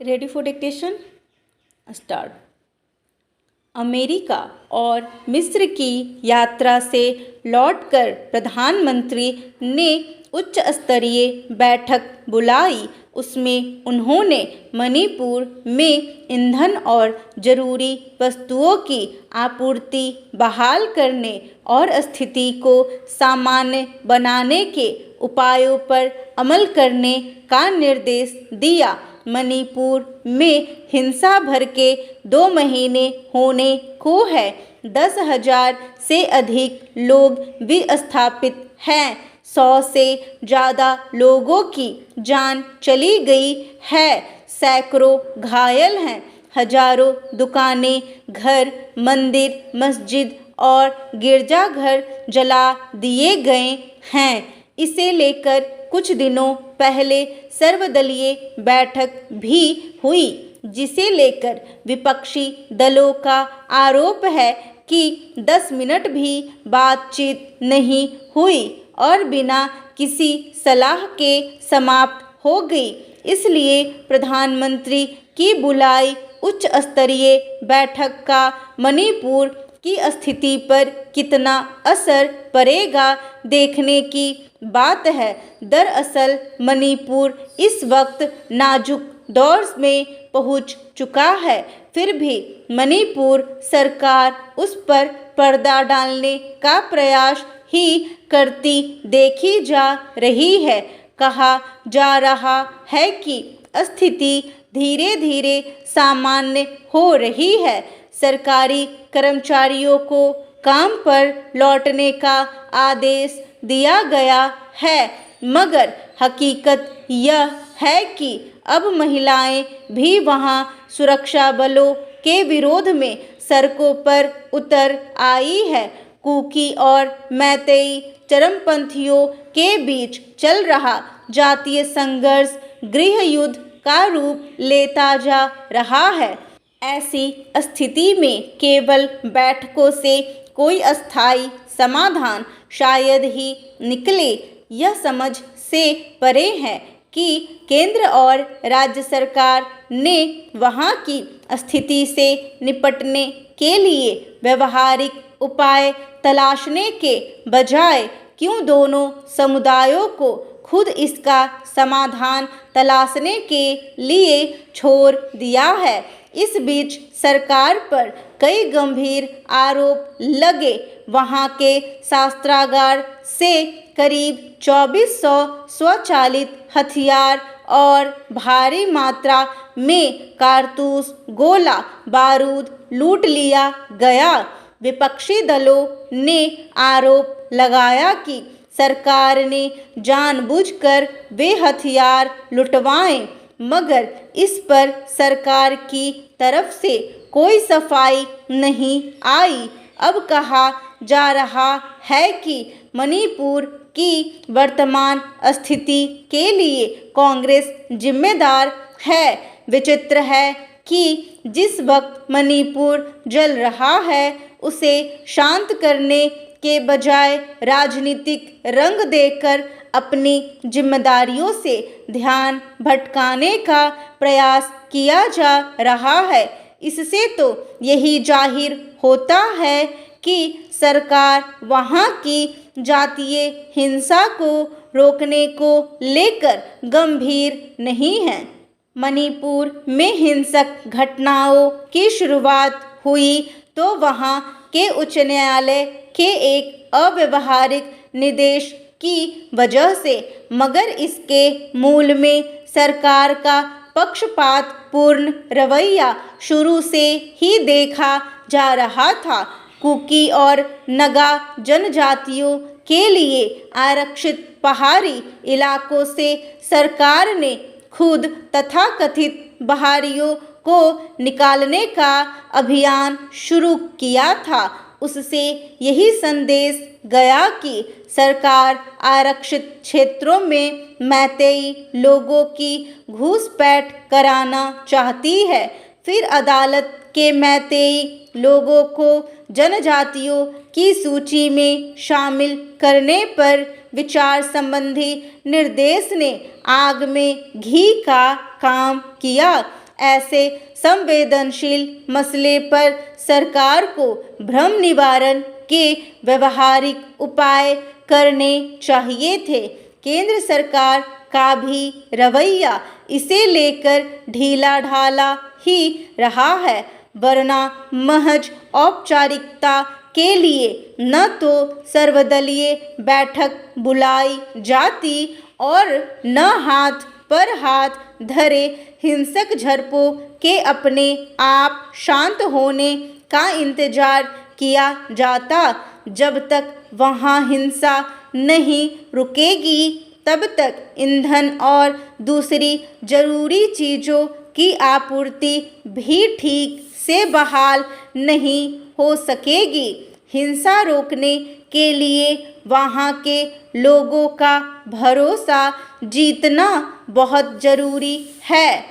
Ready for dictation start. America और मिस्र की यात्रा से लौटकर प्रधानमंत्री ने उच्च स्तरीय बैठक बुलाई। उसमें उन्होंने मणिपुर में ईंधन और जरूरी वस्तुओं की आपूर्ति बहाल करने और स्थिति को सामान्य बनाने के उपायों पर अमल करने का निर्देश दिया। मणिपुर में हिंसा भर के 2 महीने होने को है। 10,000 से अधिक लोग विस्थापित हैं। 100 से ज़्यादा लोगों की जान चली गई है। सैकड़ों घायल हैं। हजारों दुकानें, घर, मंदिर, मस्जिद और गिरजाघर जला दिए गए हैं। इसे लेकर कुछ दिनों पहले सर्वदलीय बैठक भी हुई, जिसे लेकर विपक्षी दलों का आरोप है कि 10 मिनट भी बातचीत नहीं हुई और बिना किसी सलाह के समाप्त हो गई। इसलिए प्रधानमंत्री की बुलाई उच्च स्तरीय बैठक का मणिपुर की स्थिति पर कितना असर पड़ेगा देखने की बात है। दरअसल मणिपुर इस वक्त नाजुक दौर में पहुंच चुका है, फिर भी मणिपुर सरकार उस पर पर्दा डालने का प्रयास ही करती देखी जा रही है। कहा जा रहा है कि स्थिति धीरे धीरे सामान्य हो रही है। सरकारी कर्मचारियों को काम पर लौटने का आदेश दिया गया है, मगर हकीकत यह है कि अब महिलाएं भी वहां सुरक्षा बलों के विरोध में सड़कों पर उतर आई है। कुकी और मैतेई चरमपंथियों के बीच चल रहा जातीय संघर्ष गृह युद्ध का रूप लेता जा रहा है। ऐसी स्थिति में केवल बैठकों से कोई अस्थायी समाधान शायद ही निकले। यह समझ से परे है कि केंद्र और राज्य सरकार ने वहां की स्थिति से निपटने के लिए व्यवहारिक उपाय तलाशने के बजाय क्यों दोनों समुदायों को खुद इसका समाधान तलाशने के लिए छोड़ दिया है। इस बीच सरकार पर कई गंभीर आरोप लगे। वहां के शस्त्रागार से करीब 2400 स्वचालित हथियार और भारी मात्रा में कारतूस, गोला बारूद लूट लिया गया। विपक्षी दलों ने आरोप लगाया कि सरकार ने जानबूझकर वे हथियार लुटवाए, मगर इस पर सरकार की तरफ से कोई सफाई नहीं आई। अब कहा जा रहा है कि मणिपुर की वर्तमान स्थिति के लिए कांग्रेस जिम्मेदार है। विचित्र है कि जिस वक्त मणिपुर जल रहा है, उसे शांत करने के बजाय राजनीतिक रंग देकर अपनी जिम्मेदारियों से ध्यान भटकाने का प्रयास किया जा रहा है। इससे तो यही जाहिर होता है कि सरकार वहां की जातीय हिंसा को रोकने को लेकर गंभीर नहीं है। मणिपुर में हिंसक घटनाओं की शुरुआत हुई तो वहां के उच्च न्यायालय के एक अव्यावहारिक निर्देश की वजह से, मगर इसके मूल में सरकार का पक्षपातपूर्ण रवैया शुरू से ही देखा जा रहा था। कुकी और नगा जनजातियों के लिए आरक्षित पहाड़ी इलाकों से सरकार ने खुद तथाकथित बाहरियों को निकालने का अभियान शुरू किया था। उससे यही संदेश गया कि सरकार आरक्षित क्षेत्रों में मैतेई लोगों की घुसपैठ कराना चाहती है। फिर अदालत के मैतेई लोगों को जनजातियों की सूची में शामिल करने पर विचार संबंधी निर्देश ने आग में घी का काम किया। ऐसे संवेदनशील मसले पर सरकार को भ्रम निवारण के व्यवहारिक उपाय करने चाहिए थे। केंद्र सरकार का भी रवैया इसे लेकर ढीला ढाला ही रहा है, वरना महज औपचारिकता के लिए न तो सर्वदलीय बैठक बुलाई जाती और न हाथ पर हाथ धरे हिंसक झड़पों के अपने आप शांत होने का इंतजार किया जाता। जब तक वहाँ हिंसा नहीं रुकेगी तब तक ईंधन और दूसरी जरूरी चीज़ों की आपूर्ति भी ठीक से बहाल नहीं हो सकेगी। हिंसा रोकने के लिए वहाँ के लोगों का भरोसा जीतना बहुत जरूरी है।